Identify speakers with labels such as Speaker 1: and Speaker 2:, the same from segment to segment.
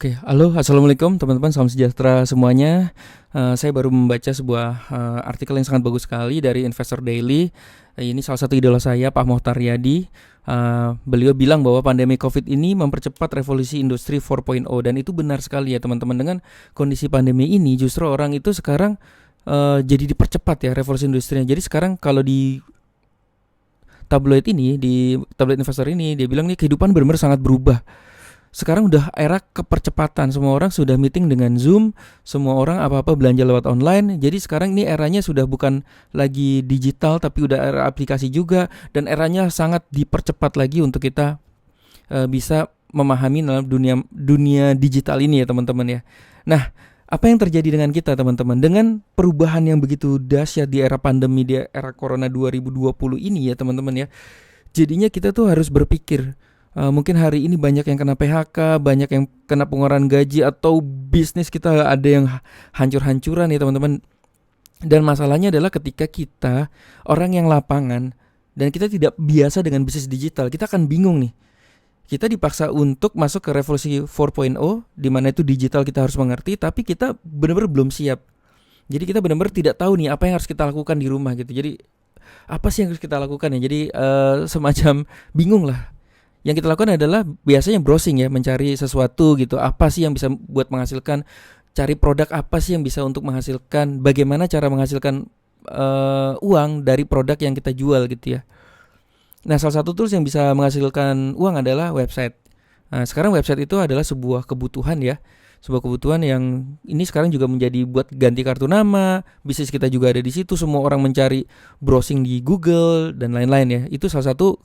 Speaker 1: Oke, halo, assalamualaikum teman-teman, salam sejahtera semuanya. Saya baru membaca sebuah artikel yang sangat bagus sekali dari Investor Daily. Ini salah satu idola saya, Pak Mohtar Yadi. Beliau bilang bahwa pandemi COVID ini mempercepat revolusi industri 4.0, dan itu benar sekali ya teman-teman. Dengan kondisi pandemi ini, justru orang itu sekarang jadi dipercepat ya revolusi industrinya. Jadi sekarang kalau di tabloid ini, di tabloid investor ini, dia bilang nih kehidupan benar-benar sangat berubah. Sekarang udah era kepercepatan, semua orang sudah meeting dengan Zoom, semua orang apa-apa belanja lewat online. Jadi sekarang ini eranya sudah bukan lagi digital tapi udah era aplikasi juga, dan eranya sangat dipercepat lagi untuk kita bisa memahami dalam dunia digital ini ya teman-teman ya. Nah, apa yang terjadi dengan kita teman-teman dengan perubahan yang begitu dahsyat di era pandemi, di era Corona 2020 ini ya teman-teman ya. Jadinya kita tuh harus berpikir, mungkin hari ini banyak yang kena PHK, banyak yang kena pengurangan gaji, atau bisnis kita ada yang hancur-hancuran ya teman-teman. Dan masalahnya adalah ketika kita orang yang lapangan dan kita tidak biasa dengan bisnis digital, kita akan bingung nih. Kita dipaksa untuk masuk ke revolusi 4.0, di mana itu digital kita harus mengerti, tapi kita benar-benar belum siap. Jadi kita benar-benar tidak tahu nih apa yang harus kita lakukan di rumah gitu. Jadi apa sih yang harus kita lakukan ya? Jadi semacam bingung lah. Yang kita lakukan adalah biasanya browsing ya, mencari sesuatu gitu. Apa sih yang bisa buat menghasilkan, cari produk apa sih yang bisa untuk menghasilkan, bagaimana cara menghasilkan uang dari produk yang kita jual gitu ya. Nah, salah satu tools yang bisa menghasilkan uang adalah website. Nah, sekarang website itu adalah sebuah kebutuhan ya. Sebuah kebutuhan yang ini sekarang juga menjadi buat ganti kartu nama, bisnis kita juga ada di situ, semua orang mencari browsing di Google dan lain-lain ya. Itu salah satu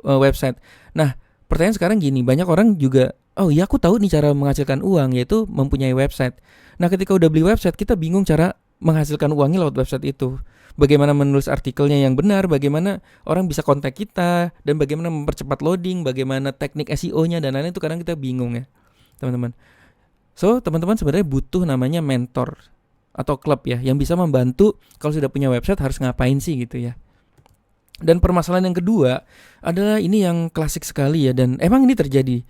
Speaker 1: website. Nah, pertanyaan sekarang gini, banyak orang juga, oh iya aku tahu nih cara menghasilkan uang, yaitu mempunyai website. Nah, ketika udah beli website, kita bingung cara menghasilkan uangnya lewat website itu. Bagaimana menulis artikelnya yang benar, bagaimana orang bisa kontak kita, dan bagaimana mempercepat loading, bagaimana teknik SEO-nya, dan lain-lain itu kadang kita bingung ya, teman-teman. So, teman-teman sebenarnya butuh namanya mentor atau klub ya, yang bisa membantu kalau sudah punya website harus ngapain sih gitu ya. Dan permasalahan yang kedua adalah ini yang klasik sekali ya, dan emang ini terjadi.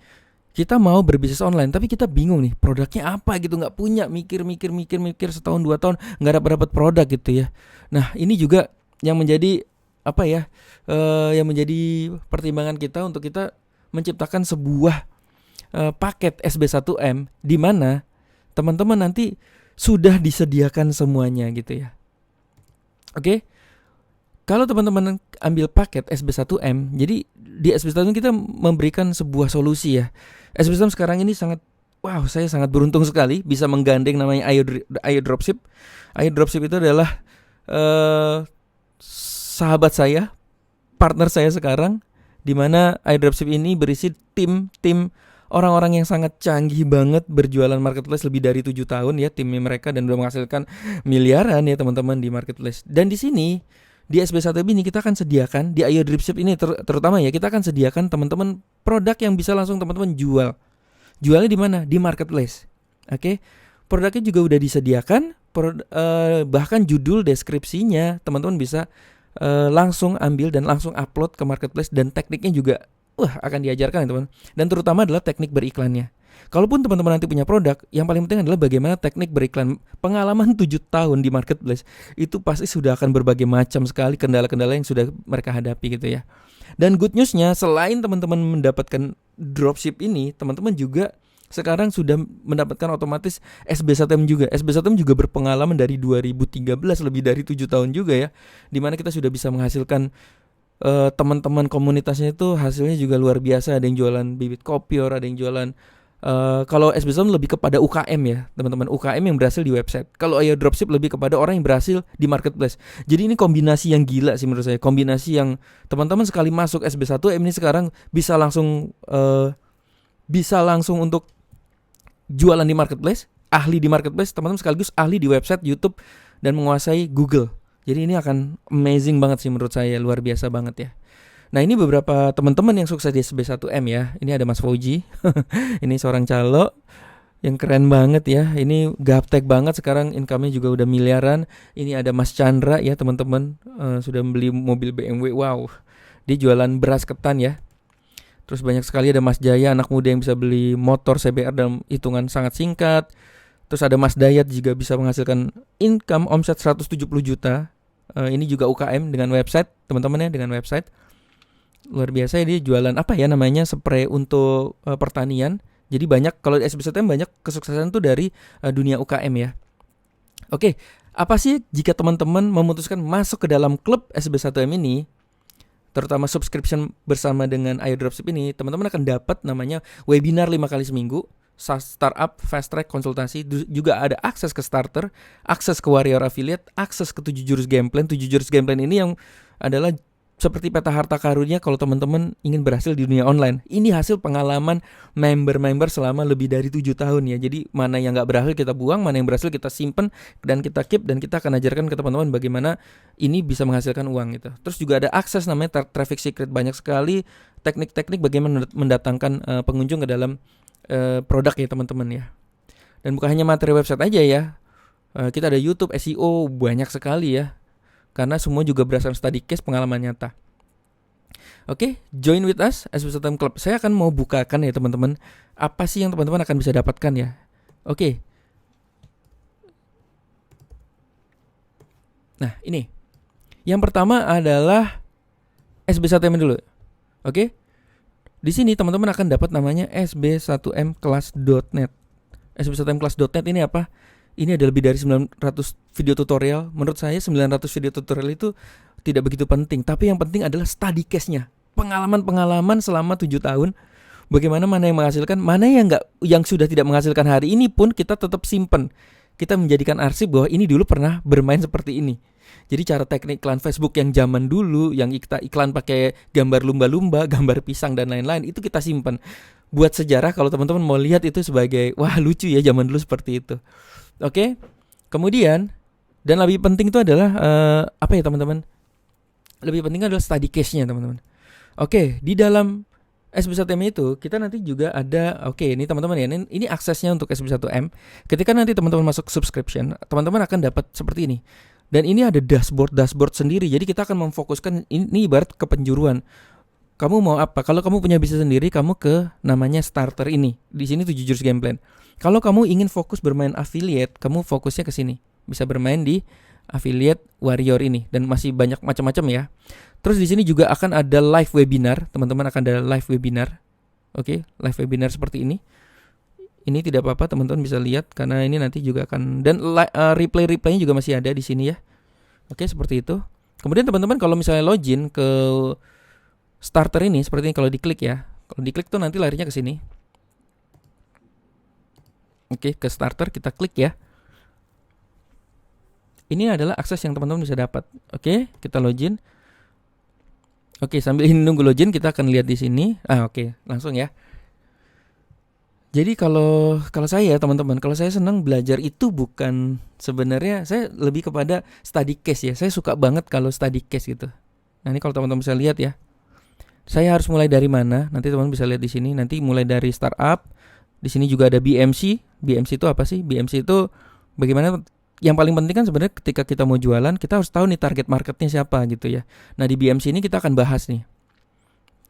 Speaker 1: Kita mau berbisnis online tapi kita bingung nih produknya apa gitu, nggak punya, mikir setahun 2 tahun nggak dapat produk gitu ya. Nah, ini juga yang menjadi apa ya, yang menjadi pertimbangan kita untuk kita menciptakan sebuah paket SB1M di mana teman-teman nanti sudah disediakan semuanya gitu ya. Oke. Kalau teman-teman ambil paket SB1M, jadi di SB1M kita memberikan sebuah solusi ya. SB1M sekarang ini sangat, wow, saya sangat beruntung sekali bisa menggandeng namanya Ayo Dropship. Ayo Dropship itu adalah sahabat saya, partner saya sekarang, di mana Ayo Dropship ini berisi tim orang-orang yang sangat canggih banget, berjualan marketplace lebih dari 7 tahun ya timnya mereka, dan udah menghasilkan miliaran ya teman-teman di marketplace. Dan di sini di SB1M ini kita akan sediakan, di Ayo Dropship ini terutama ya, kita akan sediakan teman-teman produk yang bisa langsung teman-teman jual. Jualnya di mana? Di marketplace. Oke. Produknya juga udah disediakan, bahkan judul deskripsinya teman-teman bisa langsung ambil dan langsung upload ke marketplace, dan tekniknya juga akan diajarkan ya teman. Dan terutama adalah teknik beriklannya. Kalaupun teman-teman nanti punya produk, yang paling penting adalah bagaimana teknik beriklan. Pengalaman 7 tahun di marketplace itu pasti sudah akan berbagai macam sekali kendala-kendala yang sudah mereka hadapi gitu ya. Dan good newsnya, selain teman-teman mendapatkan dropship ini, teman-teman juga sekarang sudah mendapatkan otomatis SB1M juga. SB1M juga berpengalaman dari 2013, lebih dari 7 tahun juga ya, dimana kita sudah bisa menghasilkan teman-teman komunitasnya itu hasilnya juga luar biasa. Ada yang jualan bibit kopior, ada yang jualan kalau SB1M lebih kepada UKM ya teman-teman, UKM yang berhasil di website. Kalau Ayo Dropship lebih kepada orang yang berhasil di marketplace. Jadi ini kombinasi yang gila sih menurut saya, kombinasi yang teman-teman sekali masuk SB1M ini sekarang bisa langsung untuk jualan di marketplace, ahli di marketplace, teman-teman sekaligus ahli di website, YouTube, dan menguasai Google. Jadi ini akan amazing banget sih menurut saya, luar biasa banget ya. Nah, ini beberapa teman-teman yang sukses di SB1M ya. Ini ada Mas Fauji. Ini seorang calo yang keren banget ya. Ini gaptek banget, sekarang income-nya juga udah miliaran. Ini ada Mas Chandra ya teman-teman, sudah membeli mobil BMW. Wow. Dia jualan beras ketan ya. Terus banyak sekali ada Mas Jaya, anak muda yang bisa beli motor CBR dalam hitungan sangat singkat. Terus ada Mas Dayat juga bisa menghasilkan income omset 170 juta. Ini juga UKM dengan website, teman-teman ya, dengan website. Luar biasa ya, dia jualan apa ya namanya, spray untuk pertanian. Jadi banyak, kalau di SBSTM banyak kesuksesan tuh dari dunia UKM ya. Oke, apa sih jika teman-teman memutuskan masuk ke dalam klub SB1M ini, terutama subscription bersama dengan Ayo Dropship ini, teman-teman akan dapat namanya webinar 5 kali seminggu, startup, fast track, konsultasi, juga ada akses ke starter, akses ke warrior affiliate, akses ke 7 jurus game plan. 7 jurus game plan ini yang adalah seperti peta harta karunnya kalau teman-teman ingin berhasil di dunia online. Ini hasil pengalaman member-member selama lebih dari 7 tahun ya. Jadi mana yang gak berhasil kita buang, mana yang berhasil kita simpen dan kita keep, dan kita akan ajarkan ke teman-teman bagaimana ini bisa menghasilkan uang gitu. Terus juga ada akses namanya traffic secret, banyak sekali teknik-teknik bagaimana mendatangkan pengunjung ke dalam produk ya teman-teman ya. Dan bukan hanya materi website aja ya, kita ada YouTube, SEO, banyak sekali ya, karena semua juga berdasarkan study case, pengalaman nyata. Oke, join with us SB1M Club. Saya akan mau bukakan ya teman-teman, apa sih yang teman-teman akan bisa dapatkan ya. Oke. Nah ini, yang pertama adalah SB1M dulu. Oke. Di sini teman-teman akan dapat namanya sb1mclass.net. sb1mclass.net ini apa? Ini ada lebih dari 900 video tutorial. Menurut saya 900 video tutorial itu tidak begitu penting, tapi yang penting adalah study case-nya. Pengalaman-pengalaman selama 7 tahun. Bagaimana mana yang menghasilkan, mana yang enggak, yang sudah tidak menghasilkan hari ini pun kita tetap simpen. Kita menjadikan arsip bahwa ini dulu pernah bermain seperti ini. Jadi cara teknik iklan Facebook yang zaman dulu, yang kita iklan pakai gambar lumba-lumba, gambar pisang dan lain-lain, itu kita simpan buat sejarah. Kalau teman-teman mau lihat itu sebagai wah lucu ya zaman dulu seperti itu. Oke. Kemudian dan lebih penting itu adalah apa ya teman-teman? Lebih penting adalah study case-nya teman-teman. Oke, di dalam SB1M itu kita nanti juga ada, oke ini teman-teman ya, ini aksesnya untuk SB1M. Ketika nanti teman-teman masuk subscription, teman-teman akan dapat seperti ini. Dan ini ada dashboard sendiri. Jadi kita akan memfokuskan, ini ibarat kepenjuruan. Kamu mau apa? Kalau kamu punya bisnis sendiri, kamu ke namanya starter ini. Di sini 7 jurus game plan. Kalau kamu ingin fokus bermain affiliate, kamu fokusnya ke sini. Bisa bermain di affiliate warrior ini, dan masih banyak macam-macam ya. Terus di sini juga akan ada live webinar, teman-teman akan ada live webinar. Oke, live webinar seperti ini. Ini tidak apa-apa, teman-teman bisa lihat karena ini nanti juga akan, dan replay-replaynya juga masih ada di sini ya. Oke, seperti itu. Kemudian teman-teman kalau misalnya login ke starter ini seperti ini, kalau diklik ya. Kalau diklik tuh nanti larinya ke sini. Oke, ke starter kita klik ya. Ini adalah akses yang teman-teman bisa dapat. Oke, kita login. Oke, sambil ini nunggu login kita akan lihat di sini. Oke, langsung ya. Jadi kalau saya teman-teman, kalau saya senang belajar itu bukan, sebenarnya saya lebih kepada study case ya. Saya suka banget kalau study case gitu. Nah, ini kalau teman-teman bisa lihat ya. Saya harus mulai dari mana? Nanti teman-teman bisa lihat di sini. Nanti mulai dari startup. Di sini juga ada BMC. BMC itu apa sih? BMC itu bagaimana, yang paling penting kan sebenarnya ketika kita mau jualan, kita harus tahu nih target marketnya siapa gitu ya. Nah, di BMC ini kita akan bahas nih.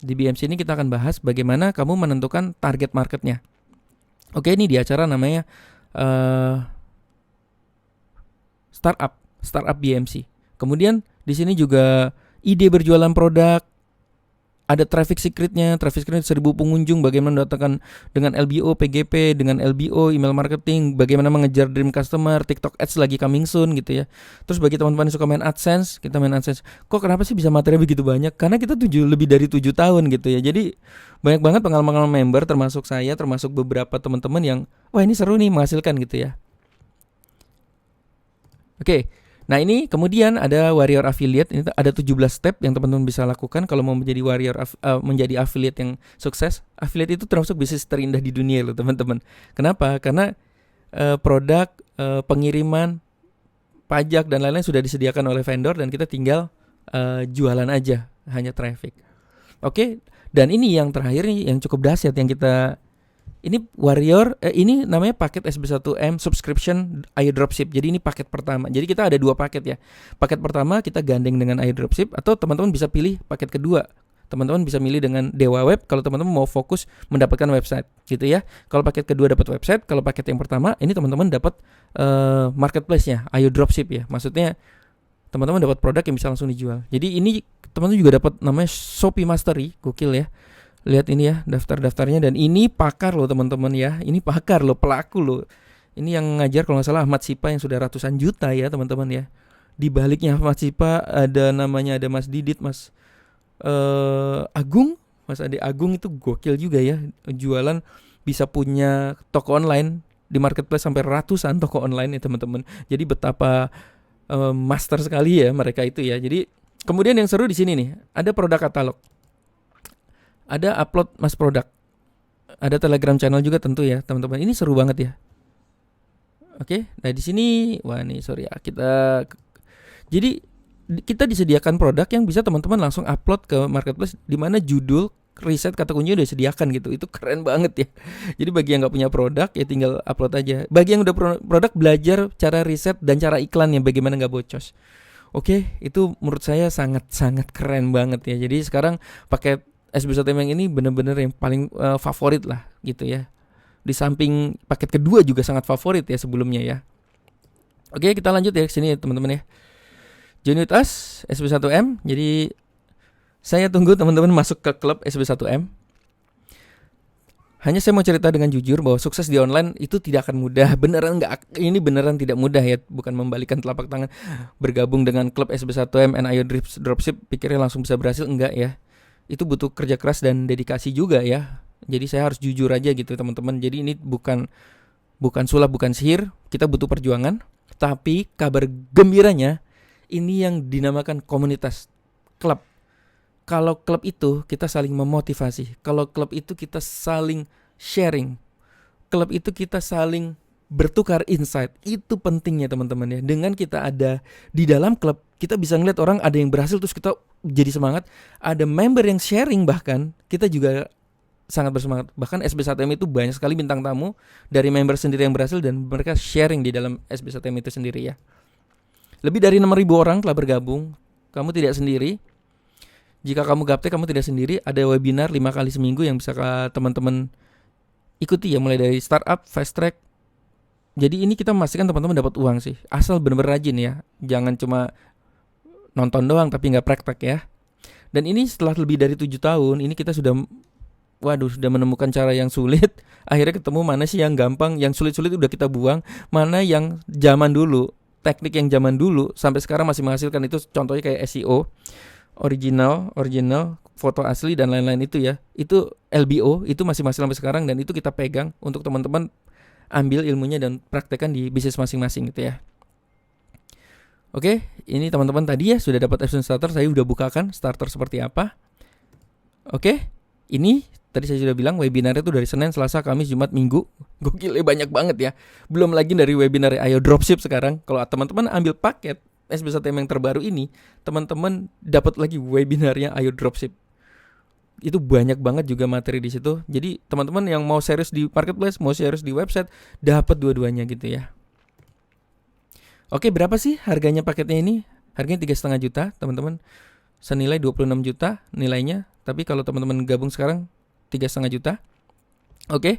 Speaker 1: Di BMC ini kita akan bahas bagaimana kamu menentukan target marketnya. Oke, ini di acara namanya startup BMC. Kemudian di sini juga ide berjualan produk, ada traffic secretnya, 1000 pengunjung, bagaimana mendatangkan dengan LBO, PGP, dengan LBO, email marketing, bagaimana mengejar dream customer, TikTok Ads lagi coming soon gitu ya. Terus bagi teman-teman yang suka main AdSense, kita main AdSense. Kok kenapa sih bisa materi begitu banyak? Karena kita lebih dari 7 tahun gitu ya. Jadi banyak banget pengalaman member, termasuk saya, termasuk beberapa teman-teman yang wah ini seru nih menghasilkan gitu ya. Oke. Nah ini kemudian ada warrior affiliate. Ini ada 17 step yang teman-teman bisa lakukan kalau mau menjadi warrior menjadi affiliate yang sukses. Affiliate itu termasuk bisnis terindah di dunia loh teman-teman. Kenapa? Karena produk, pengiriman, pajak dan lain-lain sudah disediakan oleh vendor dan kita tinggal jualan aja, hanya traffic. Oke. Dan ini yang terakhir nih yang cukup dahsyat yang kita, ini warrior, ini namanya paket SB1M subscription Ayo Dropship. Jadi ini paket pertama. Jadi kita ada 2 paket ya. Paket pertama kita gandeng dengan Ayo Dropship, atau teman-teman bisa pilih paket kedua. Teman-teman bisa milih dengan Dewa Web kalau teman-teman mau fokus mendapatkan website gitu ya. Kalau paket kedua dapat website, kalau paket yang pertama ini teman-teman dapat marketplace-nya, Ayo Dropship ya. Maksudnya teman-teman dapat produk yang bisa langsung dijual. Jadi ini teman-teman juga dapat namanya Shopee Mastery, gokil ya. Lihat ini ya daftar-daftarnya, dan ini pakar loh teman-teman ya. Ini pakar loh, pelaku loh. Ini yang ngajar kalau nggak salah Ahmad Sipa yang sudah ratusan juta ya teman-teman ya. Di baliknya Ahmad Sipa ada namanya, ada Mas Didit, Mas Agung, Mas Ade Agung itu gokil juga ya, jualan bisa punya toko online di marketplace sampai ratusan toko online ya teman-teman. Jadi betapa master sekali ya mereka itu ya. Jadi kemudian yang seru di sini nih, ada produk katalog, ada upload mas produk, ada Telegram channel juga tentu ya teman-teman. Ini seru banget ya. Oke, nah di sini wah nih sorry ya, jadi kita disediakan produk yang bisa teman-teman langsung upload ke marketplace, di mana judul, riset, kata kunci udah disediakan gitu. Itu keren banget ya. Jadi bagi yang nggak punya produk ya tinggal upload aja. Bagi yang udah produk, belajar cara riset dan cara iklan yang bagaimana nggak bocos. Oke, itu menurut saya sangat-sangat keren banget ya. Jadi sekarang paket SB1M yang ini benar-benar yang paling favorit lah gitu ya. Di samping paket kedua juga sangat favorit ya sebelumnya ya. Oke, kita lanjut ya ke sini ya, teman-teman ya. Join with us SB1M. Jadi saya tunggu teman-teman masuk ke klub SB1M. Hanya saya mau cerita dengan jujur bahwa sukses di online itu tidak akan mudah. Ini beneran tidak mudah ya. Bukan membalikan telapak tangan bergabung dengan klub SB1M and Ayo Dropship pikirnya langsung bisa berhasil, enggak ya. Itu butuh kerja keras dan dedikasi juga ya. Jadi saya harus jujur aja gitu teman-teman. Jadi ini bukan sulap, bukan sihir. Kita butuh perjuangan. Tapi kabar gembiranya, ini yang dinamakan komunitas, klub. Kalau klub itu kita saling memotivasi. Kalau klub itu kita saling sharing. Klub itu kita saling bertukar insight. Itu pentingnya teman-teman ya. Dengan kita ada di dalam klub, kita bisa ngeliat orang ada yang berhasil terus kita jadi semangat. Ada member yang sharing, bahkan kita juga sangat bersemangat. Bahkan SB1M itu banyak sekali bintang tamu dari member sendiri yang berhasil dan mereka sharing di dalam SB1M itu sendiri ya. Lebih dari 6.000 orang telah bergabung. Kamu tidak sendiri. Jika kamu gaptek, kamu tidak sendiri. Ada webinar 5 kali seminggu yang bisa teman-teman ikuti ya. Mulai dari startup, fast track. Jadi ini kita memastikan teman-teman dapat uang sih. Asal benar-benar rajin ya. Jangan cuma nonton doang tapi gak praktek ya. Dan ini setelah lebih dari 7 tahun. Ini kita sudah menemukan cara yang sulit. Akhirnya ketemu mana sih yang gampang. Yang sulit-sulit udah kita buang. Mana yang zaman dulu, teknik yang zaman dulu sampai sekarang masih menghasilkan. Itu contohnya kayak SEO, original, foto asli dan lain-lain itu ya. Itu LBO, itu masih sampai sekarang, dan itu kita pegang untuk teman-teman ambil ilmunya dan praktekkan di bisnis masing-masing gitu ya. Oke, ini teman-teman tadi ya sudah dapat Epson Starter. Saya udah bukakan starter seperti apa. Oke, ini tadi saya sudah bilang webinarnya itu dari Senin, Selasa, Kamis, Jumat, Minggu. Gokil ya, banyak banget ya. Belum lagi dari webinar Ayo Dropship sekarang. Kalau teman-teman ambil paket SB1M yang terbaru ini, teman-teman dapat lagi webinarnya Ayo Dropship. Itu banyak banget juga materi di situ. Jadi teman-teman yang mau serius di marketplace, mau serius di website, dapat dua-duanya gitu ya. Oke, berapa sih harganya paketnya ini? Harganya 3,5 juta, teman-teman. Senilai 26 juta nilainya. Tapi kalau teman-teman gabung sekarang 3,5 juta. Oke.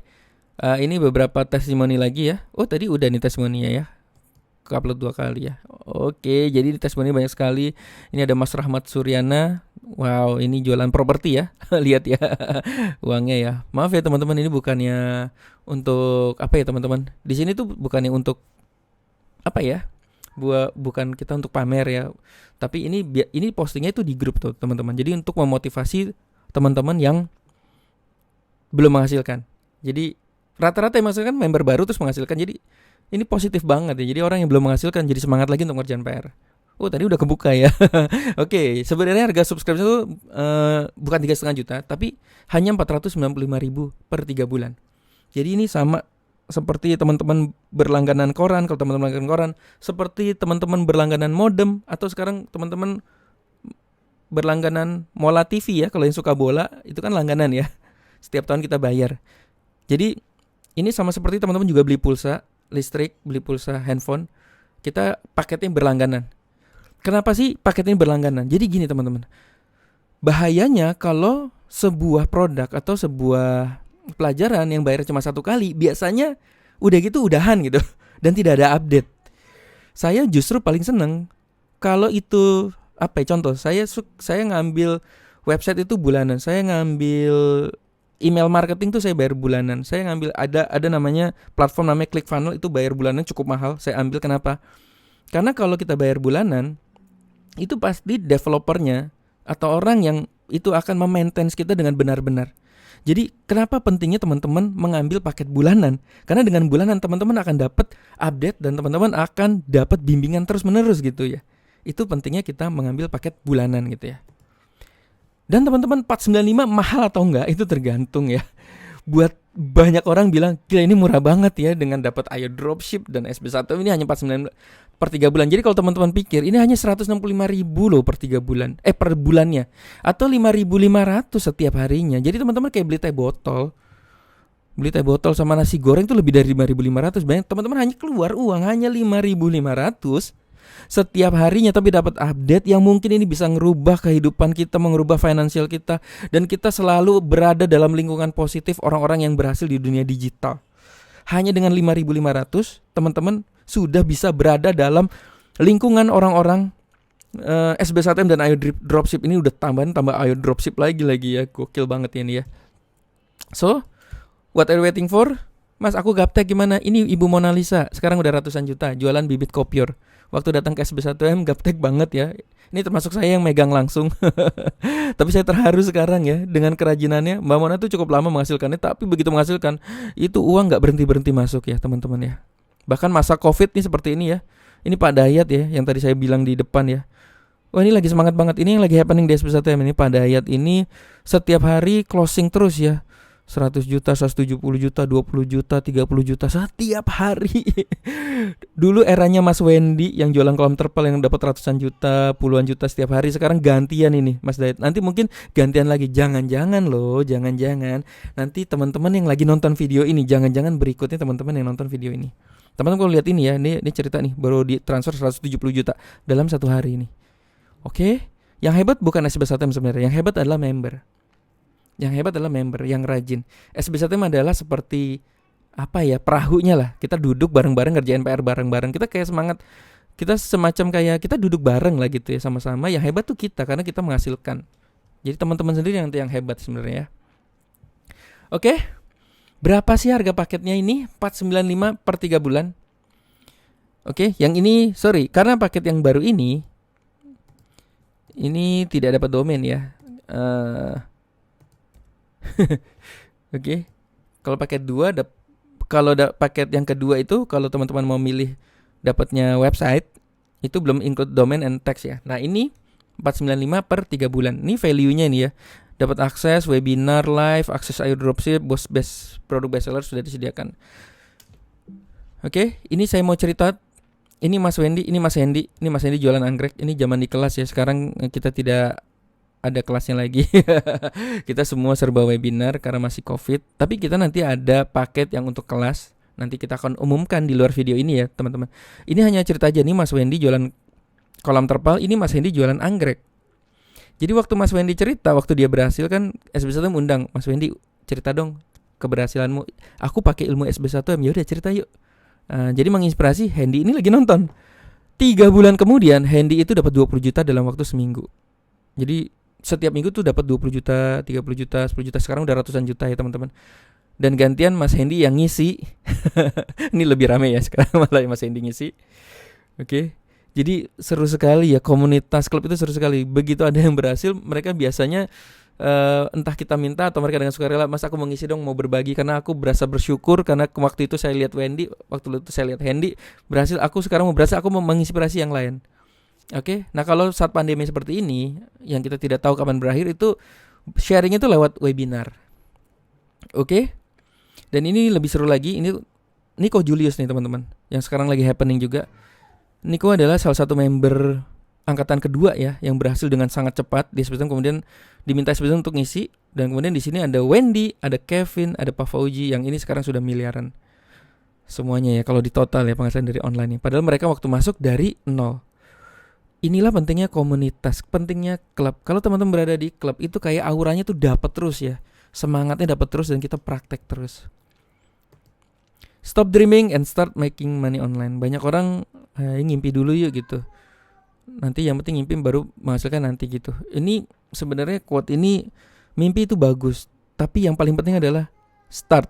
Speaker 1: Ini beberapa testimoni lagi ya. Oh, tadi udah nih testimoninya ya. Upload 2 kali ya. Oke, jadi di testimoni banyak sekali. Ini ada Mas Rahmat Suryana. Wow, ini jualan properti ya. Lihat ya uangnya ya. Maaf ya teman-teman, ini bukannya untuk apa ya teman-teman. Di sini tuh bukannya untuk apa ya? Bukan kita untuk pamer ya. Tapi ini postingnya itu di grup tuh teman-teman. Jadi untuk memotivasi teman-teman yang belum menghasilkan. Jadi rata-rata yang menghasilkan member baru terus menghasilkan. Jadi ini positif banget ya. Jadi orang yang belum menghasilkan jadi semangat lagi untuk ngerjain PR. Oh, tadi udah kebuka ya. Oke, sebenarnya harga subscribe itu bukan 3,5 juta, tapi hanya 495.000 per 3 bulan. Jadi ini sama seperti teman-teman berlangganan koran. Kalau teman-teman berlangganan koran, seperti teman-teman berlangganan modem, atau sekarang teman-teman berlangganan Mola TV ya. Kalau yang suka bola, itu kan langganan ya. Setiap tahun kita bayar. Jadi ini sama seperti teman-teman juga beli pulsa listrik, beli pulsa handphone. Kita paketnya berlangganan. Kenapa sih paketnya berlangganan? Jadi gini teman-teman, Bahayanya kalau sebuah produk atau sebuah pelajaran yang bayar cuma satu kali, biasanya udah gitu udahan gitu dan tidak ada update. Saya justru paling seneng kalau itu apa ya, contoh saya ngambil website itu bulanan, saya ngambil email marketing tuh saya bayar bulanan, saya ngambil ada namanya platform namanya ClickFunnels itu bayar bulanan cukup mahal, saya ambil. Kenapa? Karena kalau kita bayar bulanan itu pasti developernya atau orang yang itu akan memaintain kita dengan benar-benar. Jadi kenapa pentingnya teman-teman mengambil paket bulanan? Karena dengan bulanan teman-teman akan dapat update dan teman-teman akan dapat bimbingan terus-menerus gitu ya. Itu pentingnya kita mengambil paket bulanan gitu ya. Dan teman-teman 495 mahal atau enggak itu tergantung ya. Buat banyak orang bilang, gila ini murah banget ya dengan dapat IO Dropship dan SB1 ini hanya 495 per 3 bulan. Jadi kalau teman-teman pikir ini hanya 165.000 loh per 3 bulan. Per bulannya. Atau 5.500 setiap harinya. Jadi teman-teman kayak beli teh botol. Beli teh botol sama nasi goreng itu lebih dari 5.500. Banyak teman-teman hanya keluar uang hanya 5.500 setiap harinya, tapi dapat update yang mungkin ini bisa ngerubah kehidupan kita, mengubah finansial kita, dan kita selalu berada dalam lingkungan positif orang-orang yang berhasil di dunia digital. Hanya dengan 5.500 teman-teman sudah bisa berada dalam lingkungan orang-orang SB1M dan IO Dropship. Ini udah tambah IO Dropship lagi ya, gokil banget ya ini ya. So, what are you waiting for? Mas, aku gaptek gimana? Ini Ibu Mona Lisa sekarang udah ratusan juta jualan bibit kopior. Waktu datang ke SB1M gaptek banget ya. Ini termasuk saya yang megang langsung. Tapi saya terharu sekarang ya dengan kerajinannya. Mbak Mona tuh cukup lama menghasilkannya, tapi begitu menghasilkan itu uang gak berhenti-berhenti masuk ya teman-teman ya. Bahkan masa Covid nih seperti ini ya. Ini Pak Dayat ya yang tadi saya bilang di depan ya. Wah, ini lagi semangat banget. Ini yang lagi happening di SB1M ini. Pak Dayat ini setiap hari closing terus ya. 100 juta, 170 juta, 20 juta, 30 juta setiap hari. Dulu eranya Mas Wendy yang jualan kolam terpal yang dapat ratusan juta, puluhan juta setiap hari. Sekarang gantian ini Mas Dayat. Nanti mungkin gantian lagi. Jangan-jangan loh, jangan-jangan nanti teman-teman yang lagi nonton video ini, jangan-jangan berikutnya teman-teman yang nonton video ini. Teman-teman kalau lihat ini ya, ini cerita nih, baru ditransfer 170 juta dalam satu hari ini. Oke? Yang hebat bukan SB1M sebenarnya, yang hebat adalah member. Yang hebat adalah member yang rajin. SB1M adalah seperti apa ya, perahunya lah. Kita duduk bareng-bareng ngerjain PR bareng-bareng. Kita kayak semangat, kita semacam kayak kita duduk bareng lah gitu ya sama-sama. Yang hebat tuh kita karena kita menghasilkan. Jadi teman-teman sendiri yang hebat sebenarnya ya. Oke. Berapa sih harga paketnya ini? 495 per 3 bulan. Oke, yang ini sorry, karena paket yang baru ini tidak dapat domain ya. Oke. Kalau paket 2 paket yang kedua itu kalau teman-teman mau milih dapatnya website itu belum include domain and text ya. Nah, ini 495 per 3 bulan. Ini value-nya nih ya. Dapat akses webinar live, akses IO Dropship, produk bestseller sudah disediakan. Oke, ini saya mau cerita. Ini Mas Wendy, ini Mas Hendy. Ini Mas Hendy jualan anggrek. Ini zaman di kelas ya. Sekarang kita tidak ada kelasnya lagi. Kita semua serba webinar karena masih Covid. Tapi kita nanti ada paket yang untuk kelas. Nanti kita akan umumkan di luar video ini ya teman-teman. Ini hanya cerita aja nih, Mas Wendy jualan kolam terpal. Ini Mas Hendy jualan anggrek. Jadi waktu Mas Wendy cerita, waktu dia berhasil kan SB1M undang, Mas Wendy cerita dong keberhasilanmu. Aku pakai ilmu SB1M, ya udah cerita yuk. Jadi menginspirasi Hendy ini lagi nonton. 3 bulan kemudian Hendy itu dapat 20 juta dalam waktu seminggu. Jadi setiap minggu tuh dapat 20 juta, 30 juta, 10 juta. Sekarang udah ratusan juta ya teman-teman. Dan gantian Mas Hendy yang ngisi. Ini lebih rame ya sekarang malah Mas Hendy ngisi. Oke. Jadi seru sekali ya, komunitas klub itu seru sekali. Begitu ada yang berhasil, mereka biasanya entah kita minta atau mereka dengan sukarela, Mas aku mau ngisi dong, mau berbagi. Karena aku berasa bersyukur karena waktu itu saya lihat Wendy, waktu itu saya lihat Hendy berhasil, aku sekarang mau berhasil, aku mau menginspirasi yang lain. Oke, nah kalau saat pandemi seperti ini, yang kita tidak tahu kapan berakhir, itu sharing itu lewat webinar. Oke, dan ini lebih seru lagi, ini Nico Julius nih teman-teman, yang sekarang lagi happening juga. Nico adalah salah satu member angkatan kedua ya, yang berhasil dengan sangat cepat di SB1M, kemudian diminta SB1M untuk ngisi. Dan kemudian di sini ada Wendy, ada Kevin, ada Pak Fauji, yang ini sekarang sudah miliaran semuanya ya, kalau di total ya penghasilan dari online ini. Padahal mereka waktu masuk dari nol. Inilah pentingnya komunitas, pentingnya klub. Kalau teman-teman berada di klub itu kayak auranya tuh dapat terus ya. Semangatnya dapat terus dan kita praktek terus. Stop dreaming and start making money online. Banyak orang ngimpi dulu yuk gitu. Nanti yang penting ngimpi baru menghasilkan nanti gitu. Ini sebenarnya quote ini, mimpi itu bagus, tapi yang paling penting adalah start.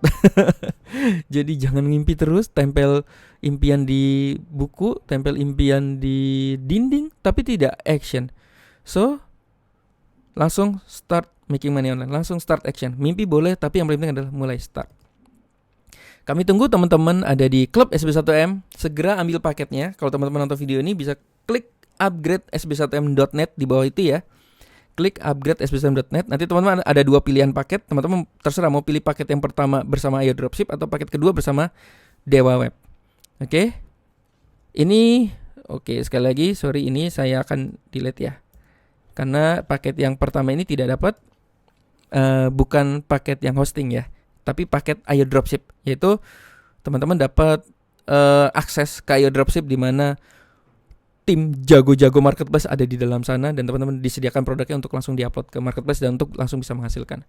Speaker 1: Jadi jangan ngimpi terus, tempel impian di buku, tempel impian di dinding, tapi tidak action. So, langsung start making money online, langsung start action. Mimpi boleh, tapi yang paling penting adalah mulai start. Kami tunggu teman-teman ada di Klub SB1M. Segera ambil paketnya. Kalau teman-teman nonton video ini bisa klik upgrade sb1m.net di bawah itu ya. Klik upgrade sb1m.net. Nanti teman-teman ada 2 pilihan paket. Teman-teman terserah mau pilih paket yang pertama bersama Ayo Dropship atau paket kedua bersama Dewa Web. Oke. Ini sekali lagi sorry, ini saya akan delete ya. Karena paket yang pertama ini tidak dapat, bukan paket yang hosting ya, tapi paket Ayo Dropship, yaitu teman-teman dapat akses ke Ayo Dropship di mana tim jago-jago marketplace ada di dalam sana dan teman-teman disediakan produknya untuk langsung diupload ke marketplace dan untuk langsung bisa menghasilkan.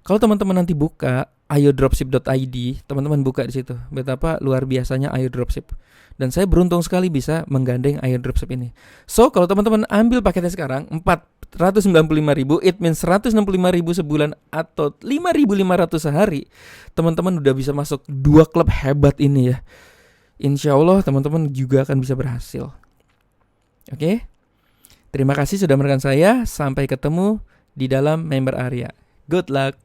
Speaker 1: Kalau teman-teman nanti buka ayodropship.id, teman-teman buka di situ. Betapa luar biasanya Ayo Dropship. Dan saya beruntung sekali bisa menggandeng Ayo Dropship ini. So, kalau teman-teman ambil paketnya sekarang 495.000, it means 165.000 sebulan atau 5.500 sehari. Teman-teman udah bisa masuk 2 klub hebat ini ya. Insya Allah teman-teman juga akan bisa berhasil. Oke? Terima kasih sudah mendengarkan saya. Sampai ketemu di dalam member area. Good luck.